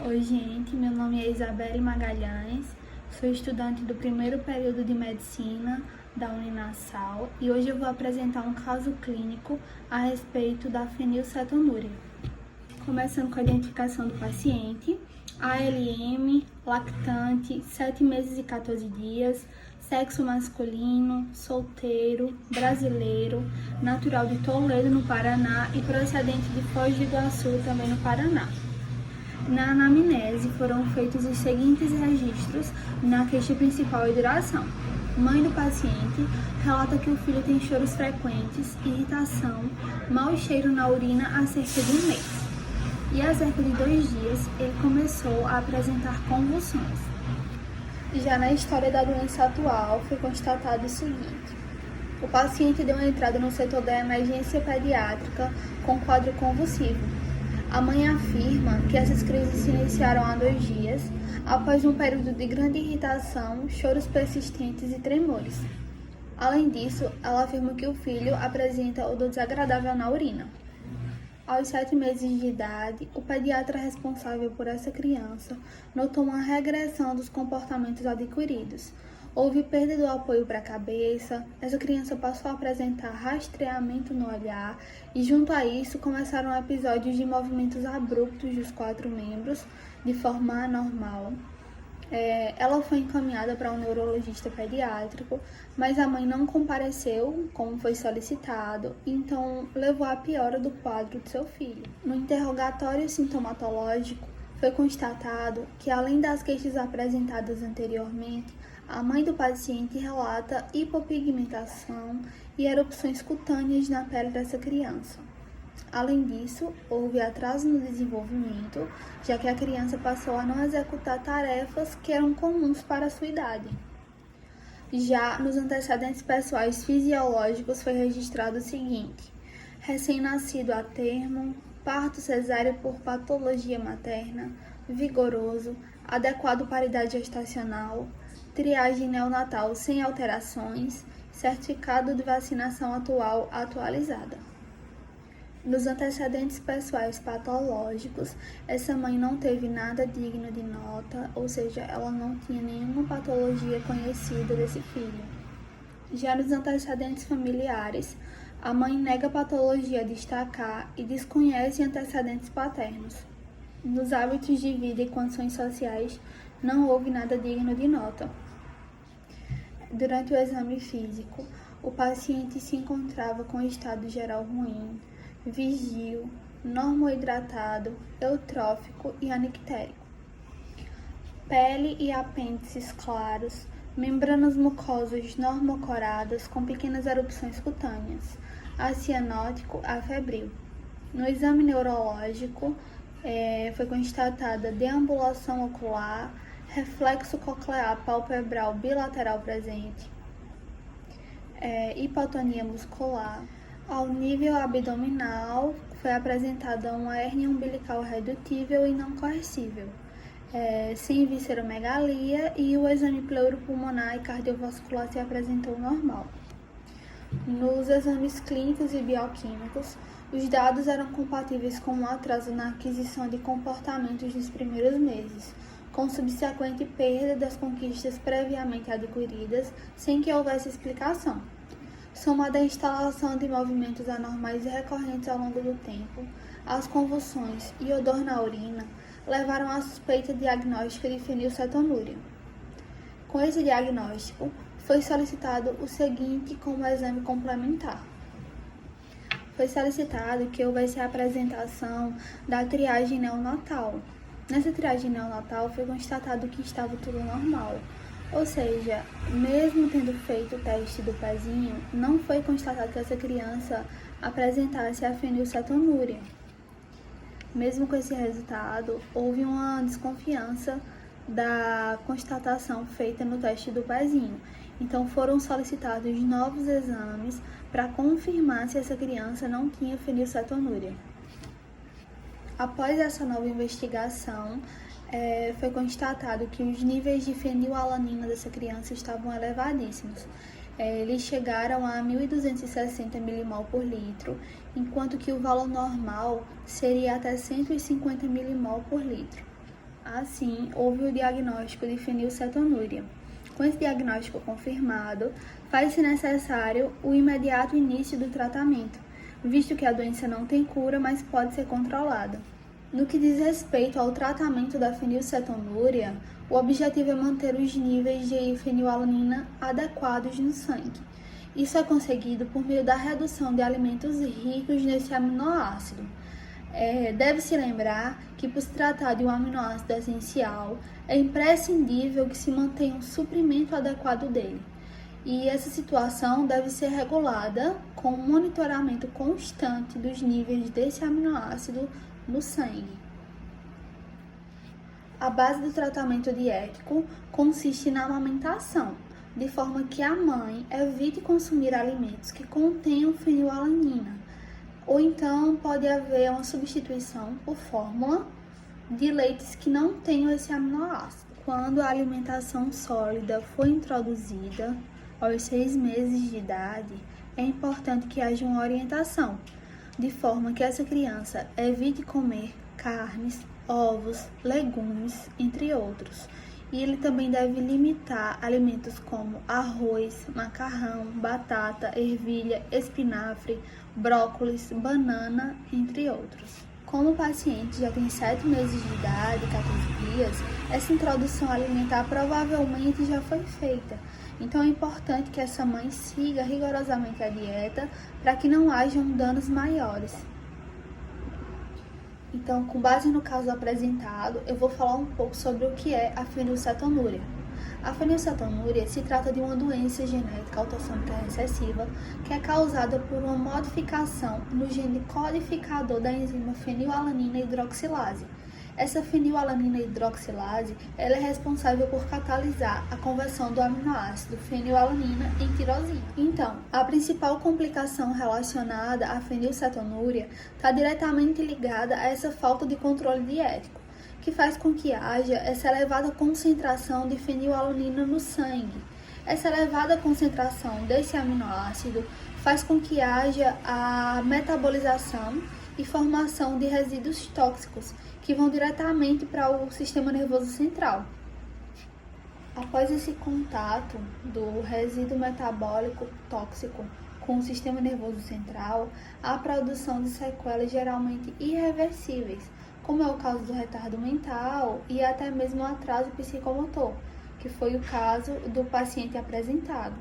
Oi, gente, meu nome é Isabelle Magalhães, sou estudante do primeiro período de Medicina da Uninassal e hoje eu vou apresentar um caso clínico a respeito da fenilcetonúria. Começando com a identificação do paciente, ALM, lactante, 7 meses e 14 dias, sexo masculino, solteiro, brasileiro, natural de Toledo, no Paraná e procedente de Foz do Iguaçu, também no Paraná. Na anamnese foram feitos os seguintes registros na queixa principal e duração. Mãe do paciente relata que o filho tem choros frequentes, irritação, mau cheiro na urina há cerca de um mês. E há cerca de 2 dias ele começou a apresentar convulsões. Já na história da doença atual foi constatado o seguinte: o paciente deu uma entrada no setor da emergência pediátrica com quadro convulsivo. A mãe afirma que essas crises se iniciaram há 2 dias, após um período de grande irritação, choros persistentes e tremores. Além disso, ela afirma que o filho apresenta odor desagradável na urina. Aos 7 meses de idade, o pediatra responsável por essa criança notou uma regressão dos comportamentos adquiridos. Houve perda do apoio para a cabeça, essa criança passou a apresentar rastreamento no olhar e, junto a isso, começaram episódios de movimentos abruptos dos 4 membros, de forma anormal. Ela foi encaminhada para um neurologista pediátrico, mas a mãe não compareceu, como foi solicitado, então levou à piora do quadro de seu filho. No interrogatório sintomatológico, foi constatado que, além das queixas apresentadas anteriormente, a mãe do paciente relata hipopigmentação e erupções cutâneas na pele dessa criança. Além disso, houve atraso no desenvolvimento, já que a criança passou a não executar tarefas que eram comuns para a sua idade. Já nos antecedentes pessoais fisiológicos foi registrado o seguinte: recém-nascido a termo, parto cesáreo por patologia materna, vigoroso, adequado para idade gestacional, triagem neonatal sem alterações, certificado de vacinação atualizada. Nos antecedentes pessoais patológicos, essa mãe não teve nada digno de nota, ou seja, ela não tinha nenhuma patologia conhecida desse filho. Já nos antecedentes familiares, a mãe nega patologia a destacar e desconhece antecedentes paternos. Nos hábitos de vida e condições sociais, não houve nada digno de nota. Durante o exame físico, o paciente se encontrava com estado geral ruim, vigio, normohidratado, eutrófico e anictérico. Pele e apêndices claros, membranas mucosas normocoradas com pequenas erupções cutâneas, acianótico a febril. No exame neurológico, foi constatada deambulação ocular, reflexo coclear palpebral bilateral presente, hipotonia muscular. Ao nível abdominal, foi apresentada uma hérnia umbilical redutível e não coercível, sem visceromegalia, e o exame pleuropulmonar e cardiovascular se apresentou normal. Nos exames clínicos e bioquímicos, os dados eram compatíveis com um atraso na aquisição de comportamentos nos primeiros meses, com subsequente perda das conquistas previamente adquiridas, sem que houvesse explicação. Somada à instalação de movimentos anormais e recorrentes ao longo do tempo, as convulsões e odor na urina levaram à suspeita diagnóstica de fenilcetonúria. Com esse diagnóstico, foi solicitado o seguinte como exame complementar. Foi solicitado que houvesse a apresentação da triagem neonatal. Nessa triagem neonatal foi constatado que estava tudo normal, ou seja, mesmo tendo feito o teste do pezinho, não foi constatado que essa criança apresentasse a fenilcetonúria. Mesmo com esse resultado, houve uma desconfiança da constatação feita no teste do pezinho. Então foram solicitados novos exames para confirmar se essa criança não tinha fenilcetonúria. Após essa nova investigação, foi constatado que os níveis de fenilalanina dessa criança estavam elevadíssimos. Eles chegaram a 1.260 milimol por litro, enquanto que o valor normal seria até 150 milimol por litro. Assim, houve o diagnóstico de fenilcetonúria. Com esse diagnóstico confirmado, faz-se necessário o imediato início do tratamento, visto que a doença não tem cura, mas pode ser controlada. No que diz respeito ao tratamento da fenilcetonúria, o objetivo é manter os níveis de fenilalanina adequados no sangue. Isso é conseguido por meio da redução de alimentos ricos nesse aminoácido. Deve-se lembrar que, por se tratar de um aminoácido essencial, é imprescindível que se mantenha um suprimento adequado dele. E essa situação deve ser regulada com um monitoramento constante dos níveis desse aminoácido no sangue. A base do tratamento dietético consiste na amamentação, de forma que a mãe evite consumir alimentos que contenham fenilalanina, ou então pode haver uma substituição por fórmula de leites que não tenham esse aminoácido. Quando a alimentação sólida for introduzida aos 6 meses de idade, é importante que haja uma orientação, de forma que essa criança evite comer carnes, ovos, legumes, entre outros. E ele também deve limitar alimentos como arroz, macarrão, batata, ervilha, espinafre, brócolis, banana, entre outros. Como o paciente já tem 7 meses de idade, 14 dias, essa introdução alimentar provavelmente já foi feita. Então é importante que essa mãe siga rigorosamente a dieta para que não hajam danos maiores. Então, com base no caso apresentado, eu vou falar um pouco sobre o que é a fenilcetonúria. A fenilcetonúria se trata de uma doença genética autossômica recessiva que é causada por uma modificação no gene codificador da enzima fenilalanina hidroxilase. Essa fenilalanina hidroxilase ela é responsável por catalisar a conversão do aminoácido fenilalanina em tirosina. Então, a principal complicação relacionada à fenilcetonúria está diretamente ligada a essa falta de controle dietético, que faz com que haja essa elevada concentração de fenilalanina no sangue. Essa elevada concentração desse aminoácido faz com que haja a metabolização e formação de resíduos tóxicos que vão diretamente para o sistema nervoso central. Após esse contato do resíduo metabólico tóxico com o sistema nervoso central, há a produção de sequelas geralmente irreversíveis, como é o caso do retardo mental e até mesmo o atraso psicomotor, que foi o caso do paciente apresentado.